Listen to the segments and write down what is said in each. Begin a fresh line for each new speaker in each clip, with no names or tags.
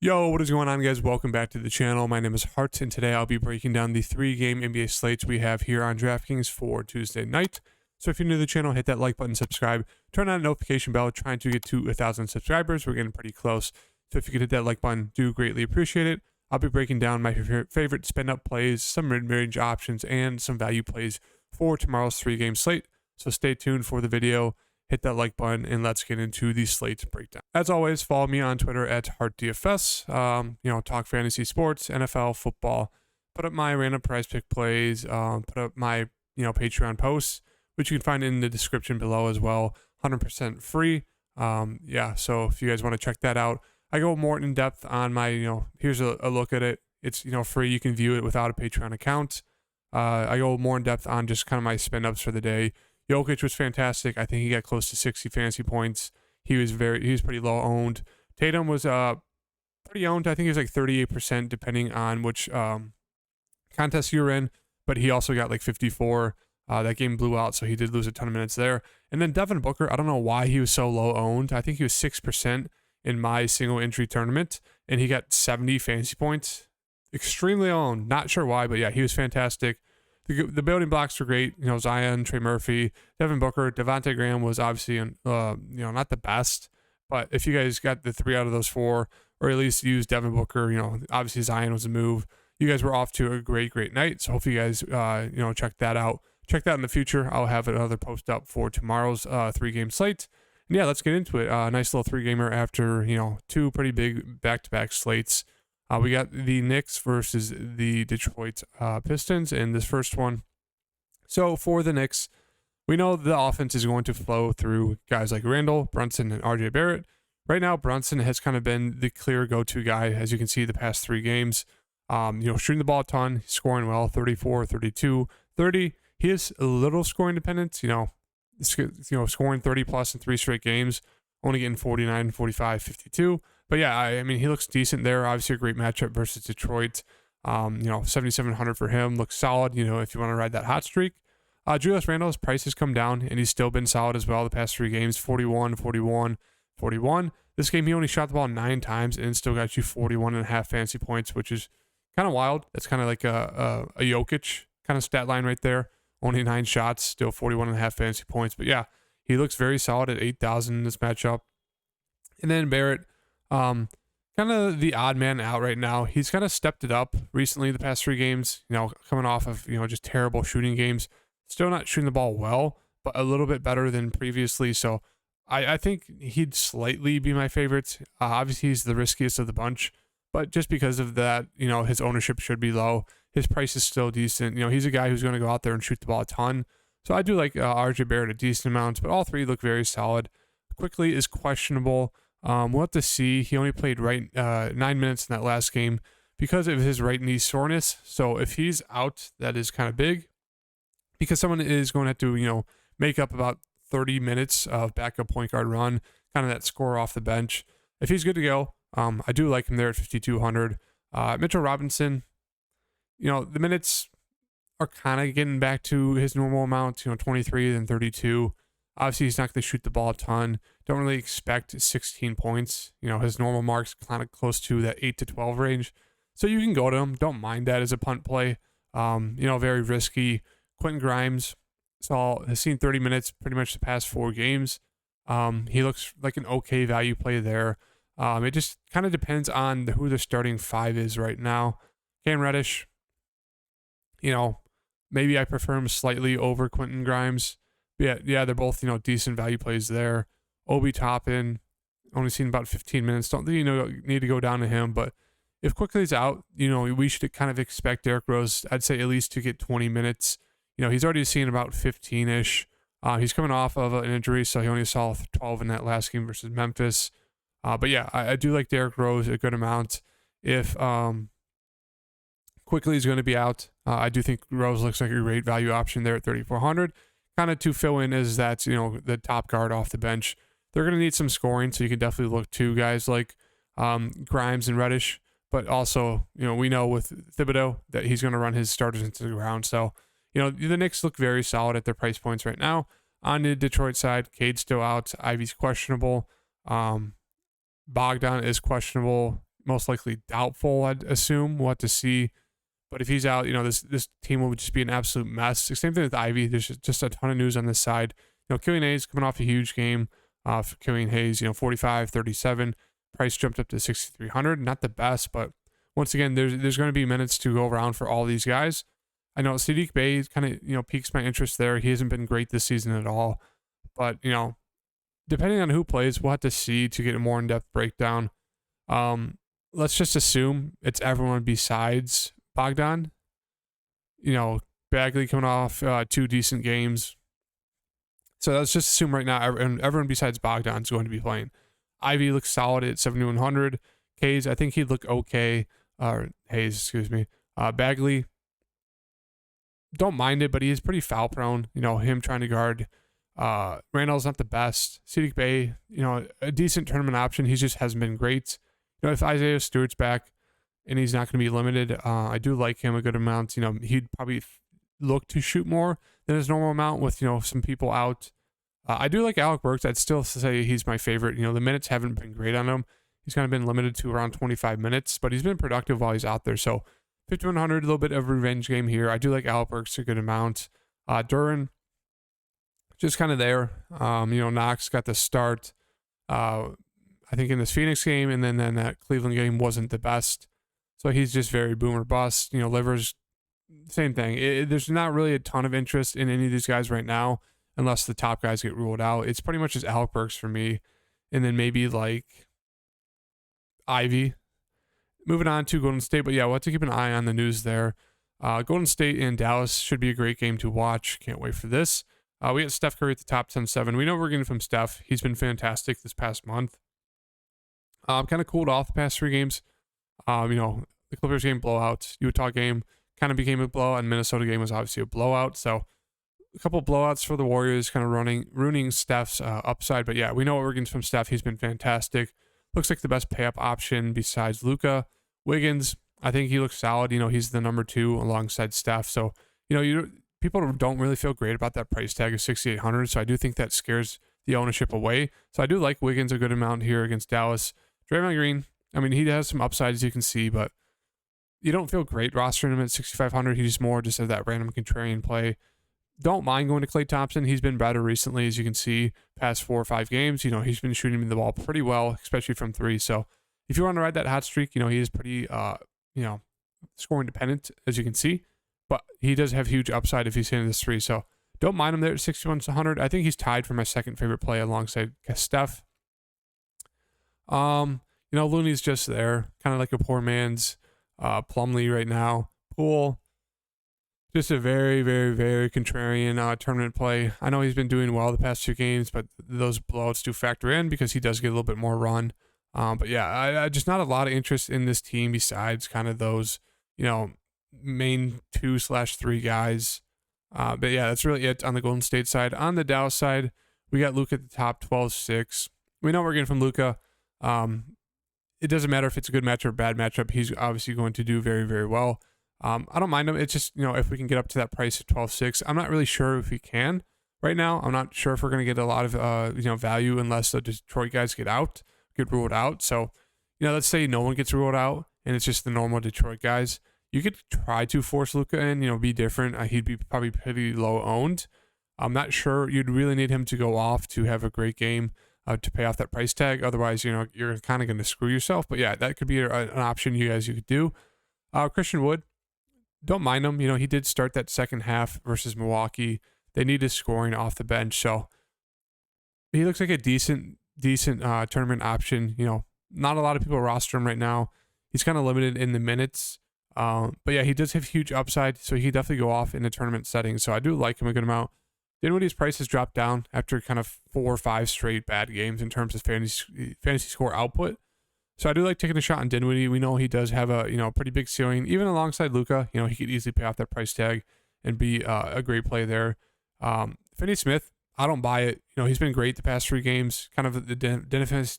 Yo, what is going on, guys? Welcome back to the channel. My name is Hart, and today I'll be breaking down the 3-game NBA slates we have here on DraftKings for Tuesday night. So if you're new to the channel, hit that like button, subscribe, turn on the notification bell, trying to get to 1,000 subscribers. We're getting pretty close. So if you could hit that like button, do greatly appreciate it. I'll be breaking down my favorite spin-up plays, some mid-range options, and some value plays for tomorrow's 3-game slate. So stay tuned for the video. Hit that like button, and let's get into the slate breakdown. As always, follow me on Twitter at HeartDFS. Talk fantasy sports, NFL, football. Put up my random prize pick plays. Put up my Patreon posts, which you can find in the description below as well. 100% free. So if you guys want to check that out, I go more in depth on my here's a look at it. It's free. You can view it without a Patreon account. I go more in depth on just kind of my spin ups for the day. Jokic was fantastic. I think he got close to 60 fantasy points. He was pretty low owned. Tatum was pretty owned. I think he was like 38% depending on which contest you were in, but he also got like 54. That game blew out, so he did lose a ton of minutes there. And then Devin Booker, I don't know why he was so low owned. I think he was 6% in my single entry tournament, and he got 70 fantasy points. Extremely owned. Not sure why, but yeah, he was fantastic. The building blocks were great. Zion, Trey Murphy, Devin Booker, Devontae Graham was obviously, not the best. But if you guys got the 3 out of those 4, or at least use Devin Booker, obviously Zion was a move. You guys were off to a great night. So hopefully you guys, check that out. Check that in the future. I'll have another post up for tomorrow's 3-game slate. And yeah, let's get into it. Nice little 3-gamer after, 2 pretty big back-to-back slates. We got the Knicks versus the Detroit Pistons in this first one. So for the Knicks, we know the offense is going to flow through guys like Randall, Brunson, and RJ Barrett. Right now, Brunson has kind of been the clear go-to guy, as you can see the past 3 games. Shooting the ball a ton, scoring well, 34, 32, 30. He is a little scoring dependent, scoring 30 plus in 3 straight games, only getting 49, 45, 52. But yeah, I mean, he looks decent there. Obviously a great matchup versus Detroit. 7,700 for him. Looks solid, if you want to ride that hot streak. Julius Randle's price has come down, and he's still been solid as well the past 3 games. 41, 41, 41. This game, he only shot the ball 9 times and still got you 41.5 fantasy points, which is kind of wild. That's kind of like a Jokic kind of stat line right there. Only 9 shots, still 41.5 fantasy points. But yeah, he looks very solid at 8,000 in this matchup. And then Barrett, kind of the odd man out right now. He's kind of stepped it up recently the past 3 games, coming off of, just terrible shooting games. Still not shooting the ball well, but a little bit better than previously. So I think he'd slightly be my favorite. Obviously, he's the riskiest of the bunch, but just because of that, his ownership should be low. His price is still decent. He's a guy who's going to go out there and shoot the ball a ton. So I do like RJ Barrett a decent amount, but all 3 look very solid. Quickly is questionable. We'll have to see. He only played 9 minutes in that last game because of his right knee soreness. So if he's out, that is kind of big because someone is going to have to, make up about 30 minutes of backup point guard run, kind of that score off the bench. If he's good to go, I do like him there at 5,200. Mitchell Robinson, the minutes are kind of getting back to his normal amount, 23 then 32. Obviously, he's not going to shoot the ball a ton. Don't really expect 16 points. His normal mark's kind of close to that 8 to 12 range. So you can go to him. Don't mind that as a punt play. Very risky. Quentin Grimes has seen 30 minutes pretty much the past 4 games. He looks like an okay value play there. It just kind of depends on who the starting 5 is right now. Cam Reddish, maybe I prefer him slightly over Quentin Grimes. Yeah, they're both, decent value plays there. Obi Toppin, only seen about 15 minutes. Don't think need to go down to him, but if Quickly's out, we should kind of expect Derrick Rose, I'd say at least to get 20 minutes. He's already seen about 15-ish. He's coming off of an injury, so he only saw 12 in that last game versus Memphis. But yeah, I do like Derrick Rose a good amount. If Quickly is going to be out, I do think Rose looks like a great value option there at 3,400. Kind of to fill in as that's, the top guard off the bench. They're going to need some scoring, so you can definitely look to guys like Grimes and Reddish. But also, we know with Thibodeau that he's going to run his starters into the ground. So, the Knicks look very solid at their price points right now. On the Detroit side, Cade's still out. Ivy's questionable. Bogdan is questionable. most likely doubtful, I'd assume. We'll have to see. But if he's out, this team will just be an absolute mess. Same thing with Ivy. There's just a ton of news on this side. Killian Hayes coming off a huge game. For Killian Hayes, 45, 37. Price jumped up to 6,300. Not the best, but once again, there's going to be minutes to go around for all these guys. I know Sadiq Bey kind of, piques my interest there. He hasn't been great this season at all. But, depending on who plays, we'll have to see to get a more in-depth breakdown. Let's just assume it's everyone besides Bogdan. Bagley coming off 2 decent games. So let's just assume right now everyone besides Bogdan is going to be playing. Ivy looks solid at 7,100. Hayes, I think he'd look okay. Hayes, excuse me. Bagley, don't mind it, but he is pretty foul prone. Him trying to guard. Randall's not the best. Sadiq Bey, a decent tournament option. He just hasn't been great. If Isaiah Stewart's back and he's not going to be limited, I do like him a good amount. He'd probably look to shoot more than his normal amount with, some people out. I do like Alec Burks. I'd still say he's my favorite. The minutes haven't been great on him. He's kind of been limited to around 25 minutes, but he's been productive while he's out there. So 5,100, a little bit of a revenge game here. I do like Alec Burks a good amount. Duran, just kind of there. Knox got the start, I think, in this Phoenix game, and then that Cleveland game wasn't the best. So he's just very boom or bust. Livers, same thing. There's not really a ton of interest in any of these guys right now, unless the top guys get ruled out. It's pretty much just Alec Burks for me, and then maybe like Ivy. Moving on to Golden State, but yeah, we'll have to keep an eye on the news there. Golden State and Dallas should be a great game to watch. Can't wait for this. We got Steph Curry at the top 10-7. We know we're getting from Steph. He's been fantastic this past month. Kind of cooled off the past 3 games. The Clippers game blowout, Utah game kind of became a blowout, and Minnesota game was obviously a blowout. So a couple of blowouts for the Warriors, kind of ruining Steph's upside. But yeah, we know what we're getting from Steph. He's been fantastic. Looks like the best pay-up option besides Luka. Wiggins, I think he looks solid. He's the number 2 alongside Steph. So, people don't really feel great about that price tag of 6,800. So I do think that scares the ownership away. So I do like Wiggins a good amount here against Dallas. Draymond Green, he has some upside, as you can see, but you don't feel great rostering him at 6,500. He's more just of that random contrarian play. Don't mind going to Klay Thompson. He's been better recently, as you can see, past 4 or 5 games. He's been shooting the ball pretty well, especially from 3. So if you want to ride that hot streak, he is pretty, scoring dependent, as you can see. But he does have huge upside if he's hitting this 3. So don't mind him there at 6,100. I think he's tied for my second favorite play alongside Steph. Looney's just there, kind of like a poor man's Plumlee right now. Poole, just a very, very, very contrarian tournament play. I know he's been doing well the past 2 games, but those blowouts do factor in because he does get a little bit more run. But yeah, I just not a lot of interest in this team besides kind of those, main 2/3 guys. But yeah, that's really it on the Golden State side. On the Dallas side, we got Luka at the top, 12-6. We know we're getting from Luka. It doesn't matter if it's a good matchup or bad matchup. He's obviously going to do very, very well. I don't mind him. It's just, if we can get up to that price at 12.6, I'm not really sure if we can right now. I'm not sure if we're going to get a lot of, value unless the Detroit guys get ruled out. So, let's say no one gets ruled out and it's just the normal Detroit guys. You could try to force Luka in, be different. He'd be probably pretty low owned. I'm not sure you'd really need him to go off to have a great game to pay off that price tag. Otherwise, you're kind of going to screw yourself. But yeah, that could be an option you could do. Christian Wood, don't mind him. He did start that second half versus Milwaukee. They needed scoring off the bench. So he looks like a decent tournament option. Not a lot of people roster him right now. He's kind of limited in the minutes. But yeah, he does have huge upside. So he definitely go off in the tournament setting. So I do like him a good amount. Dinwiddie's price has dropped down after kind of 4 or 5 straight bad games in terms of fantasy score output. So I do like taking a shot on Dinwiddie. We know he does have a pretty big ceiling, even alongside Luka. He could easily pay off that price tag and be a great play there. Finney Smith, I don't buy it. He's been great the past 3 games. Kind of the Dennis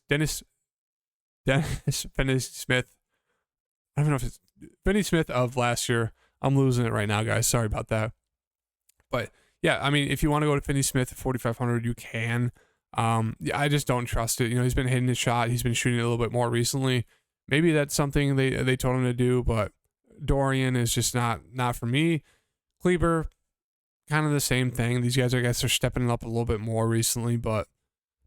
Finney Smith. I don't know if it's Finney Smith of last year. I'm losing it right now, guys. Sorry about that. But yeah, if you want to go to Finney Smith at 4,500, you can. Yeah, I just don't trust it. He's been hitting his shot. He's been shooting it a little bit more recently. Maybe that's something they told him to do, but Dorian is just not for me. Kleber, kind of the same thing. These guys, I guess, are stepping up a little bit more recently, but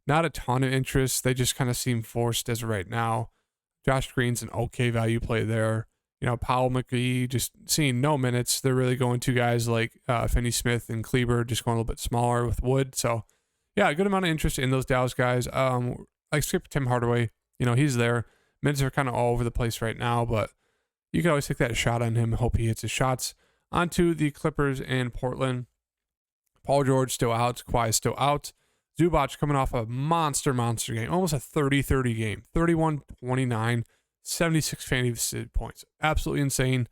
not a ton of interest. They just kind of seem forced as of right now. Josh Green's an okay value play there. Powell, McGee, just seeing no minutes. They're really going to guys like Finney Smith and Kleber, just going a little bit smaller with Wood. So, yeah, a good amount of interest in those Dallas guys. Like skip Tim Hardaway, he's there. Minutes are kind of all over the place right now, but you can always take that shot on him. Hope he hits his shots. Onto the Clippers and Portland. Paul George still out. Kawhi still out. Zubac coming off a monster game. Almost a 30-30 game. 31-29. 76 fantasy points. Absolutely insane.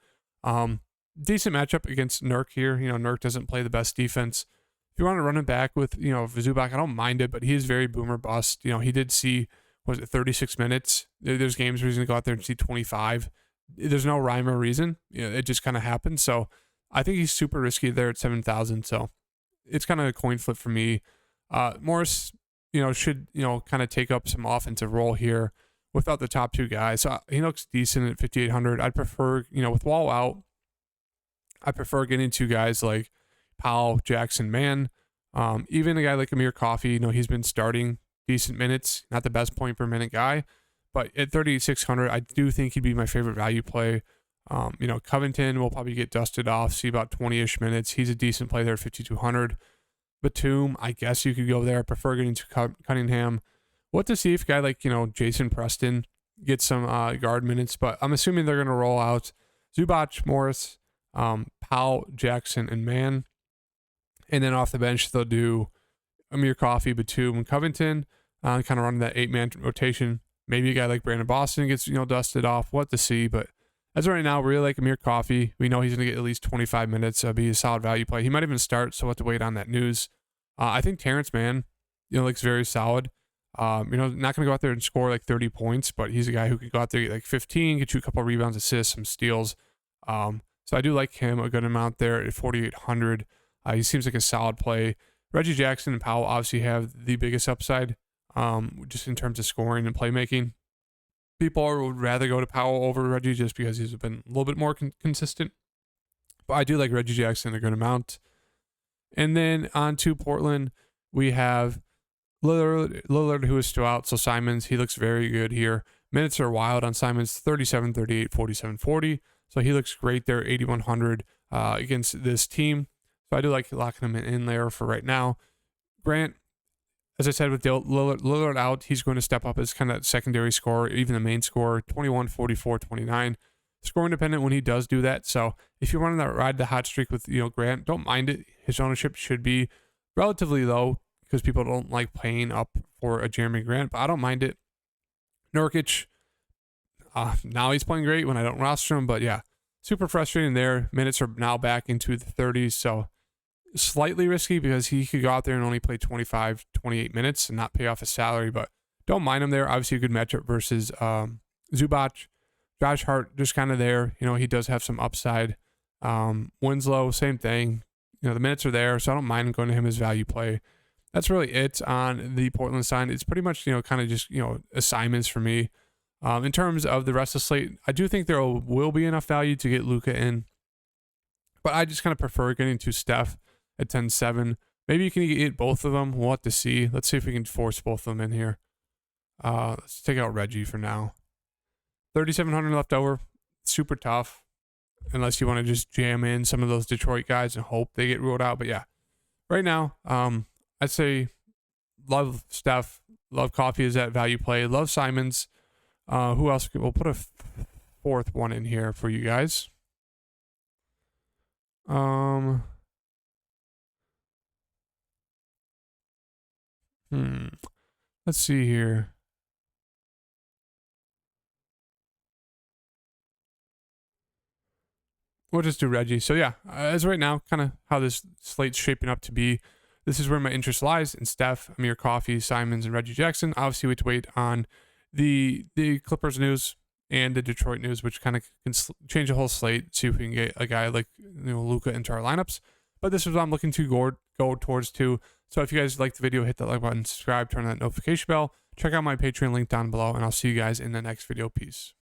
Decent matchup against Nurk here. Nurk doesn't play the best defense. If you want to run it back with, Zubac, I don't mind it, but he is very boomer bust. He did see, 36 minutes? There's games where he's going to go out there and see 25. There's no rhyme or reason. It just kind of happens. So I think he's super risky there at 7,000. So it's kind of a coin flip for me. Morris, should, kind of take up some offensive role here without the top two guys. So he looks decent at 5,800. I'd prefer, with Wall out, I prefer getting two guys like Powell, Jackson, Mann. Even a guy like Amir Coffey, he's been starting decent minutes, not the best point per minute guy, but at 3,600, I do think he'd be my favorite value play. Covington will probably get dusted off, see about 20-ish minutes. He's a decent play there at 5,200. Batum, I guess you could go there. I prefer getting to Cunningham. What to see if a guy like, Jason Preston gets some guard minutes, but I'm assuming they're going to roll out Zubac, Morris, Powell, Jackson, and Mann. And then off the bench, they'll do Amir Coffey, Batum, and Covington, kind of running that 8-man rotation. Maybe a guy like Brandon Boston gets, dusted off. What to see, but as of right now, really like Amir Coffey. We know he's going to get at least 25 minutes. Be a solid value play. He might even start, so we'll have to wait on that news. I think Terrence Mann, looks very solid. Not going to go out there and score like 30 points, but he's a guy who could go out there, get like 15, get you a couple of rebounds, assists, some steals. So I do like him a good amount there at 4,800. He seems like a solid play. Reggie Jackson and Powell obviously have the biggest upside, just in terms of scoring and playmaking. People would rather go to Powell over Reggie just because he's been a little bit more consistent. But I do like Reggie Jackson a good amount. And then on to Portland, we have Lillard, who is still out. So Simons, he looks very good here. Minutes are wild on Simons, 37, 38, 47, 40. So he looks great there, 8,100 against this team. So I do like locking him in there for right now. Grant, as I said, with Lillard out, he's going to step up as kind of secondary scorer, even the main scorer, 21, 44, 29. Scoring dependent when he does do that. So if you're running that ride the hot streak with Grant, don't mind it. His ownership should be relatively low because people don't like paying up for a Jeremy Grant, but I don't mind it. Nurkic, now he's playing great when I don't roster him, but yeah, super frustrating there. Minutes are now back into the 30s, so slightly risky because he could go out there and only play 25, 28 minutes and not pay off his salary, but don't mind him there. Obviously a good matchup versus Zubac. Josh Hart just kind of there. He does have some upside. Winslow, same thing. The minutes are there, so I don't mind going to him as value play. That's really it on the Portland side. It's pretty much, kind of just, assignments for me. In terms of the rest of the slate, I do think there will be enough value to get Luka in, but I just kind of prefer getting to Steph at 10-7. Maybe you can get both of them. We'll have to see. Let's see if we can force both of them in here. Let's take out Reggie for now. 3,700 left over. Super tough unless you want to just jam in some of those Detroit guys and hope they get ruled out. But yeah, right now, I'd say love Steph, love Coffey as that value play, love Simons. Who else? We'll put a fourth one in here for you guys. Let's see here. We'll just do Reggie. So yeah, as right now, kind of how this slate's shaping up to be. This is where my interest lies in Steph, Amir Coffey, Simons, and Reggie Jackson. Obviously, we have to wait on the Clippers news and the Detroit news, which kind of can change the whole slate. See if we can get a guy like Luka into our lineups. But this is what I'm looking to go towards too. So if you guys like the video, hit that like button, subscribe, turn on that notification bell. Check out my Patreon link down below, and I'll see you guys in the next video. Peace.